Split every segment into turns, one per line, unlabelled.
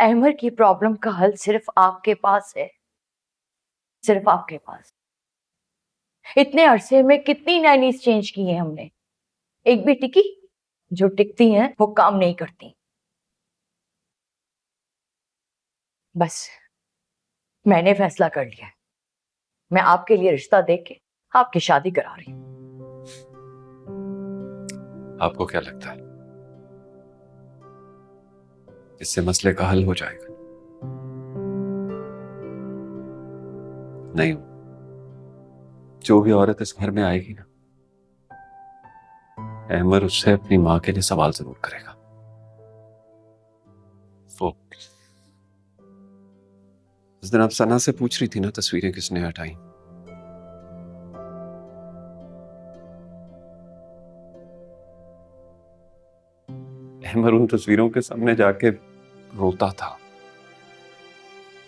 अहमर की प्रॉब्लम का हल सिर्फ आपके पास है, सिर्फ आपके पास। इतने अरसे में कितनी नैनीज चेंज की हैं हमने, एक भी टिकी? जो टिकती हैं वो काम नहीं करती। बस मैंने फैसला कर लिया है, मैं आपके लिए रिश्ता देख के आपकी शादी करा रही हूं।
आपको क्या लगता है इससे मसले का हल हो जाएगा? नहीं, जो भी औरत इस घर में आएगी ना, अहमर उससे अपनी मां के लिए सवाल जरूर करेगा। वो उस दिन आप सना से पूछ रही थी ना तस्वीरें किसने हटाई, अहमर उन तस्वीरों के सामने जाके रोता था,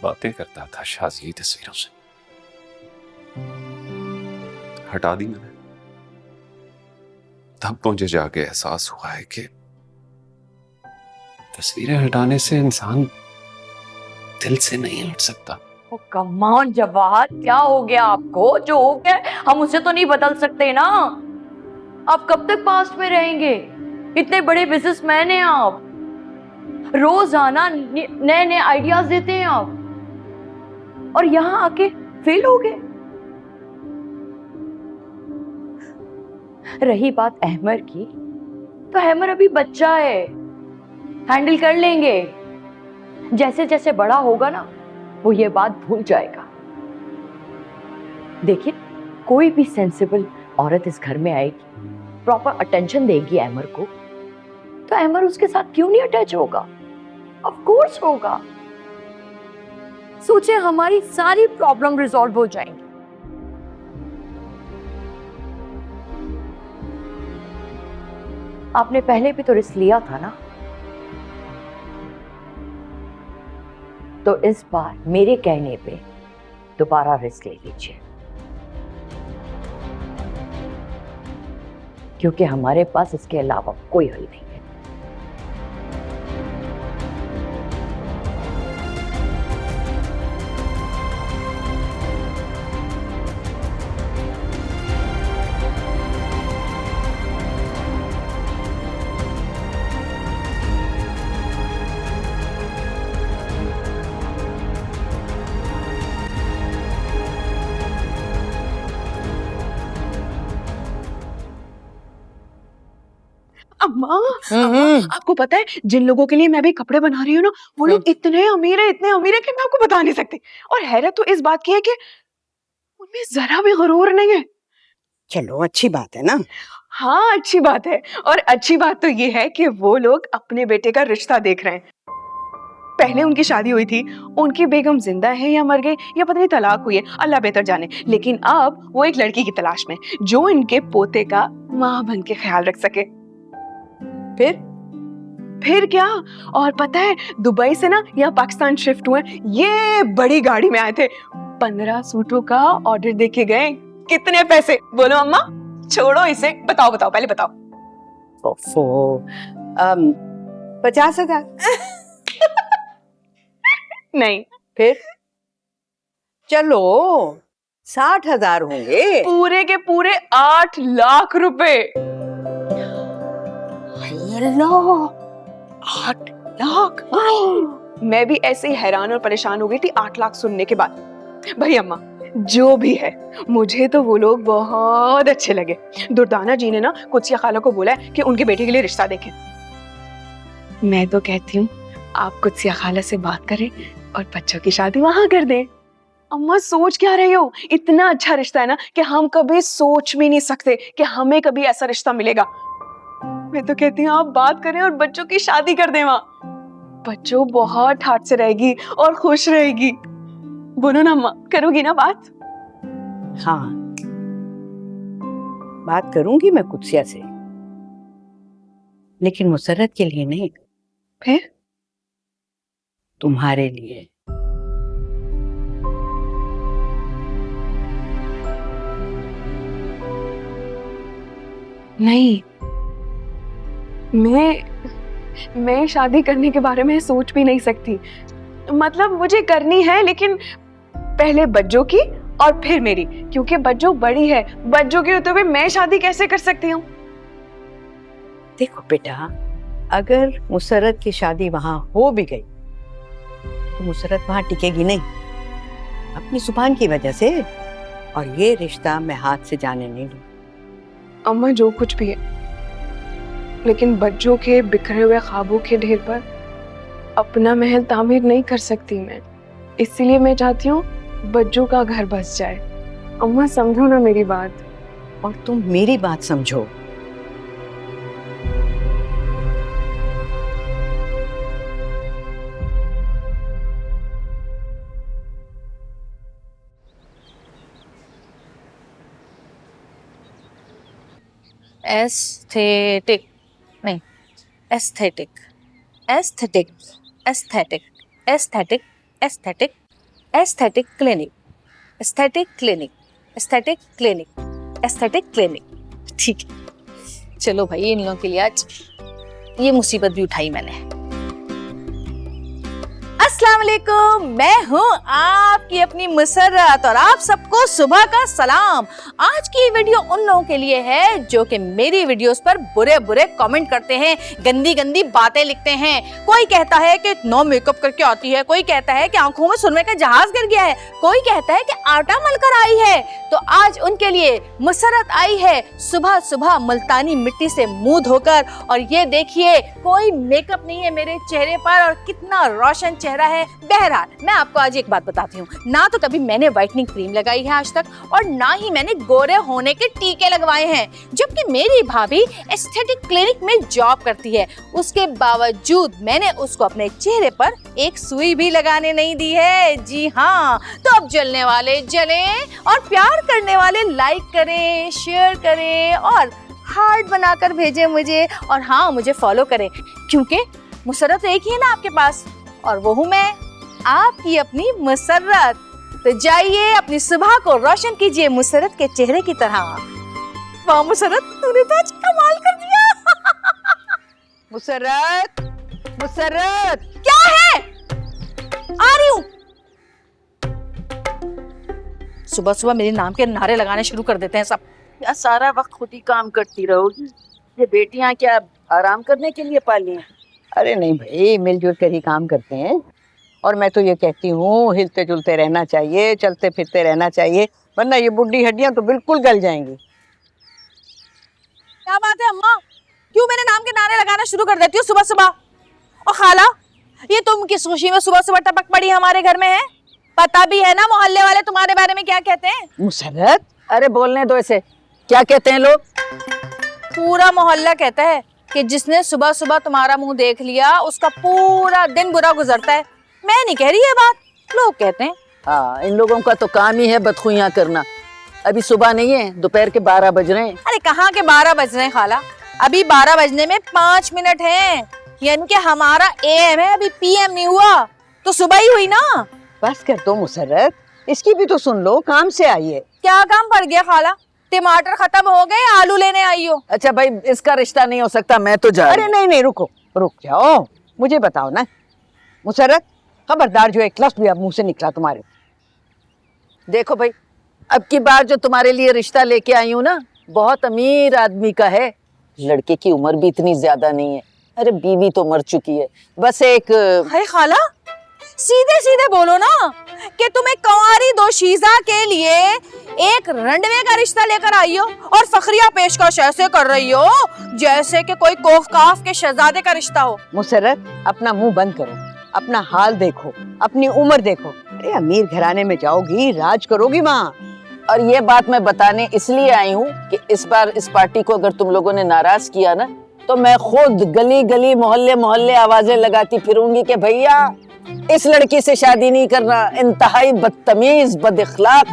बातें करता था शाजी तस्वीरों से। हटा दी मैंने, तब मुझे जाके एहसास हुआ है कि तस्वीरें हटाने से इंसान दिल से नहीं हट सकता।
ओ कम ऑन जवाहर, क्या हो गया आपको? जो हो गया हम उसे तो नहीं बदल सकते ना। आप कब तक पास्ट में रहेंगे? इतने बड़े बिजनेसमैन हैं आप, रोजाना नए नए आइडियाज देते हैं आप, और यहां आके फेल हो गए। रही बात अहमर की, तो अहमर अभी बच्चा है, हैंडल कर लेंगे। जैसे जैसे बड़ा होगा ना, वो ये बात भूल जाएगा। देखिए, कोई भी सेंसिबल औरत इस घर में आएगी, प्रॉपर अटेंशन देगी अहमर को, तो अहमर उसके साथ क्यों नहीं अटैच होगा? ऑफ कोर्स होगा। सोचे हमारी सारी प्रॉब्लम रिजॉल्व हो जाएंगी। आपने पहले भी तो रिस्क लिया था ना, तो इस बार मेरे कहने पे दोबारा रिस्क ले लीजिए, क्योंकि हमारे पास इसके अलावा कोई हल नहीं है।
अम्मा, आपको पता है जिन लोगों के लिए मैं भी कपड़े बना रही हूँ ना, वो लोग इतने अमीर है कि मैं आपको बता नहीं सकती। और हैरत तो इस बात की है कि उनमें जरा भी गुरूर नहीं है।
चलो अच्छी बात है ना।
हाँ अच्छी बात है, और अच्छी बात तो ये है कि वो लोग अपने बेटे का रिश्ता देख रहे हैं। पहले उनकी शादी हुई थी, उनकी बेगम जिंदा है या मर गई या पता नहीं तलाक हुई है, अल्लाह बेहतर जाने। लेकिन अब वो एक लड़की की तलाश में जो इनके पोते का माँ बन के ख्याल रख सके। फिर क्या, और पता है दुबई से ना यहाँ पाकिस्तान शिफ्ट हुए, ये बड़ी गाड़ी में आए थे। 15 सूटों का ऑर्डर देके गए। कितने पैसे बोलो अम्मा? छोड़ो इसे, बताओ बताओ पहले बताओ।
50,000।
नहीं।
फिर चलो 60,000 होंगे।
पूरे के पूरे 8 लाख रुपए। 8 लाख। मैं भी ऐसे ही हैरान और परेशान हो गई थी 8 लाख सुनने के बाद। भाई अम्मा जो भी है, मुझे तो वो लोग बहुत अच्छे लगे। दुर्दाना जी ने ना कुत्सिया खाला को बोला है कि उनके बेटे के लिए रिश्ता देखें। मैं तो कहती हूँ आप कुत्सिया खाला से बात करें और बच्चों की शादी वहां कर दें। अम्मा सोच क्या रही हो? इतना अच्छा रिश्ता है ना कि हम कभी सोच भी नहीं सकते कि हमें कभी ऐसा रिश्ता मिलेगा। मैं तो कहती हूँ आप बात करें और बच्चों की शादी कर दें वहां। बच्चों बहुत ठाट से रहेगी और खुश रहेगी। बोलो ना अम्मा, करोगी ना बात?
हाँ बात करूंगी मैं कुत्सिया से, लेकिन मुसर्रत के लिए नहीं।
फिर?
तुम्हारे लिए।
नहीं, मैं शादी करने के बारे में सोच भी नहीं सकती। मतलब मुझे करनी है, लेकिन पहले बच्चों की और फिर मेरी, क्योंकि बच्चों बड़ी है। बच्चों के होते हुए मैं शादी कैसे कर सकती हूँ?
देखो बेटा, अगर मुसर्रत की शादी वहां हो भी गई तो मुसर्रत वहां टिकेगी नहीं, अपनी जुबान की वजह से। और ये रिश्ता मैं हाथ से जाने नहीं दूँ।
अम्मा जो कुछ भी है, लेकिन बच्चों के बिखरे हुए ख्वाबों के ढेर पर अपना महल तामीर नहीं कर सकती मैं। इसीलिए मैं चाहती हूँ बच्चों का घर बस जाए। अम्मा समझो ना मेरी बात।
और तुम मेरी बात समझो।
एस्थेटिक नहीं, aesthetic, aesthetic, aesthetic, aesthetic, aesthetic, aesthetic clinic, aesthetic clinic, aesthetic clinic, aesthetic clinic. ठीक है, चलो भाई, इन लोगों के लिए आज ये मुसीबत भी उठाई मैंने। अस्सलाम वालेकुम, मैं हूँ आपकी अपनी मुसर्रत और आप सबको सुबह का सलाम। आज की वीडियो उन लोगों के लिए है जो कि मेरी वीडियोस पर बुरे बुरे कमेंट करते हैं, गंदी गंदी बातें लिखते हैं। कोई कहता है कि नो मेकअप करके आती है, कोई कहता है कि आंखों में सुरमे का जहाज गिर गया है, कोई कहता है कि आटा मलकर आई है। तो आज उनके लिए मुसर्रत आई है सुबह सुबह मुल्तानी मिट्टी से मुंह धोकर। और ये देखिए, कोई मेकअप नहीं है मेरे चेहरे पर और कितना रोशन चेहरा है। बहरहाल, मैं आपको आज एक बात बताती हूँ, ना तो कभी मैंने व्हाइटनिंग क्रीम लगाई है आज तक, और ना ही मैंने गोरे होने के टीके लगवाए हैं। जबकि मेरी भाभी एस्थेटिक क्लिनिक में जॉब करती है, उसके बावजूद मैंने उसको अपने चेहरे पर एक सुई भी लगाने नहीं दी है। जी हाँ, तो अब जलने वाले जलें और प्यार करने वाले लाइक करें, शेयर करें और हार्ट बनाकर भेजें मुझे। और हाँ, मुझे फॉलो करें, क्योंकि मुसर्रत एक ही है ना आपके पास, और वो हूँ मैं, आपकी अपनी मुसर्रत। तो जाइए, अपनी सुबह को रोशन कीजिए मुसर्रत के चेहरे की तरह। वाह मुसर्रत, तूने तो आज कमाल कर दिया।
मुसर्रत, मुसर्रत,
क्या है? आ रही हूँ। सुबह सुबह मेरे नाम के नारे लगाने शुरू कर देते हैं सब।
या सारा वक्त खुद ही काम करती रहोगी? ये बेटियां क्या आराम करने के लिए पाली हैं?
अरे नहीं भाई, मिलजुल कर ही काम करते हैं। और मैं तो ये कहती हूँ, हिलते जुलते रहना चाहिए, चलते फिरते रहना चाहिए, वरना ये बुढ़ी हड्डियां तो बिल्कुल गल जाएंगी।
क्या बात है अम्मा, क्यों मेरे नाम के नारे लगाना शुरू कर देती हो सुबह सुबह? और खाला, ये तुम किस खुशी में सुबह सुबह टपक पड़ी हमारे घर में है? पता भी है ना मोहल्ले वाले तुम्हारे बारे में क्या कहते हैं?
मुसर्रत,
अरे बोलने दो इसे, क्या कहते हैं लोग?
पूरा मोहल्ला कहता है कि जिसने सुबह सुबह तुम्हारा मुंह देख लिया उसका पूरा दिन बुरा गुजरता है। मैं नहीं कह रही ये बात, लोग कहते हैं।
हाँ, इन लोगों का तो काम ही है बदखुइयां करना। अभी सुबह नहीं है, दोपहर के 12 बज रहे हैं।
अरे कहाँ के 12 बज रहे हैं खाला, अभी 12 बजने में 5 मिनट हैं। यानी कि हमारा AM है, अभी PM नहीं हुआ, तो सुबह ही हुई ना।
बस कर दो मुसर्रत, इसकी भी तो सुन लो, काम से आई है।
क्या काम पड़ गया खाला? टमाटर खत्म हो गए, आलू लेने आई हो?
अच्छा भाई, इसका रिश्ता नहीं हो सकता, मैं तो जा रही
अरे नहीं नहीं, रुको, रुक जाओ, मुझे बताओ ना मुसर्रत, खबरदार जो एक लफ्ज़ भी अब मुंह से निकला तुम्हारे।
देखो भाई, अब की बार जो तुम्हारे लिए रिश्ता लेके आई हूँ ना, बहुत अमीर आदमी का है। लड़के की उम्र भी इतनी ज्यादा नहीं है, अरे बीवी तो मर चुकी है, बस एक।
अरे खाला, सीधे सीधे बोलो ना कि तुम एक कंवारी दोशीजा के लिए एक रंडवे का रिश्ता लेकर आई हो और फखरिया पेशकश ऐसे कर रही हो जैसे कि कोई कोफ काफ के शहजादे का रिश्ता हो।
मुसर्रत, अपना मुंह बंद करो, अपना हाल देखो, अपनी उम्र देखो। अरे अमीर घराने में जाओगी, राज करोगी वहाँ।
और ये बात मैं बताने इसलिए आई हूँ कि इस बार इस पार्टी को अगर तुम लोगों ने नाराज किया ना, तो मैं खुद गली गली मोहल्ले मोहल्ले आवाजें लगाती फिरूंगी कि भैया इस लड़की से शादी नहीं करना, इंतहाई बदतमीज, बदअखलाक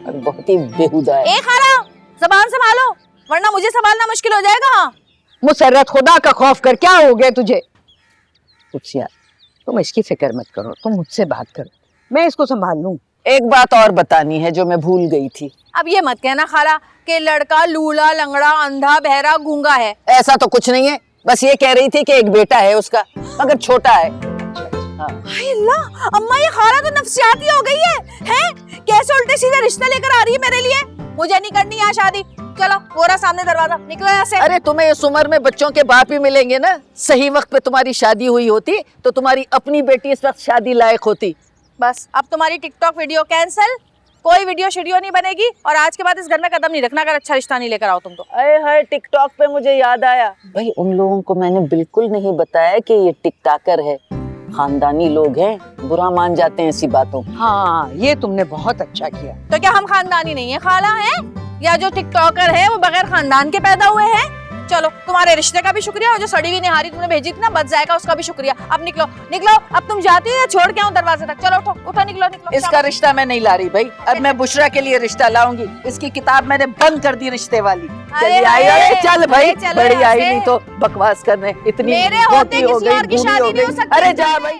और बहुत ही बेहुदा है।
ए खाला, ज़बान संभालो वरना मुझे संभालना मुश्किल हो जाएगा।
मुसर्रत, खुदा का खौफ कर, क्या हो गया तुझे? कुत्सिया, तुम इसकी फिक्र मत करो, तुम मुझसे बात करो, मैं इसको संभाल लूं।
एक बात और बतानी है जो मैं भूल गई थी।
अब ये मत कहना खाला कि लड़का लूला लंगड़ा अंधा बहरा गूंगा है।
ऐसा तो कुछ नहीं है, बस ये कह रही थी कि एक बेटा है उसका, मगर छोटा है।
हाय अल्लाह, अम्मा ये खाला तो नफसियाती हो गई है? कैसे उल्टे सीधे रिश्ते लेकर आ रही है मेरे लिए? मुझे नहीं करनी यहाँ शादी। चलो वो रहा सामने दरवाजा, निकलो यहाँ से।
अरे तुम्हें इस उम्र में बच्चों के बाप ही मिलेंगे ना। सही वक्त पे तुम्हारी शादी हुई होती तो तुम्हारी अपनी बेटी इस वक्त शादी लायक होती।
बस अब तुम्हारी टिकटॉक वीडियो कैंसिल, कोई वीडियो शेडियो नहीं बनेगी और आज के बाद इस घर में कदम नहीं रखना अगर अच्छा रिश्ता नहीं लेकर आओ तुम तो।
अरे हाय, टिकटॉक पे मुझे याद आया भाई, उन लोगों को मैंने बिल्कुल नहीं बताया कि ये टिकटॉकर है, खानदानी लोग हैं, बुरा मान जाते हैं ऐसी बातों।
हाँ, ये तुमने बहुत अच्छा किया।
तो क्या हम खानदानी नहीं है खाला है, या जो टिकटॉकर है वो बगैर खानदान के पैदा हुए हैं? चलो तुम्हारे रिश्ते का भी शुक्रिया और जो सड़ी हुई निहारी तुमने भेजी थी ना बद जाएगा उसका भी शुक्रिया। अब निकलो निकलो, अब तुम जाती हो या छोड़ के आऊं दरवाजे तक? चलो उठो उठो, निकलो निकलो।
इसका रिश्ता मैं नहीं ला रही भाई, अब मैं बुशरा के लिए रिश्ता लाऊंगी। इसकी किताब मैंने बंद कर दी रिश्ते वाली। चलिए आई, अरे चल भाई,
चलो
बड़ी
यहाँ
आई
से।
नहीं तो बकवास करने, इतनी
मेरे
मोटी
होते
हो
किसी
गई,
और की
बूढ़ी
शादी
हो
नहीं हो
गई।
सकती।
अरे जा भाई।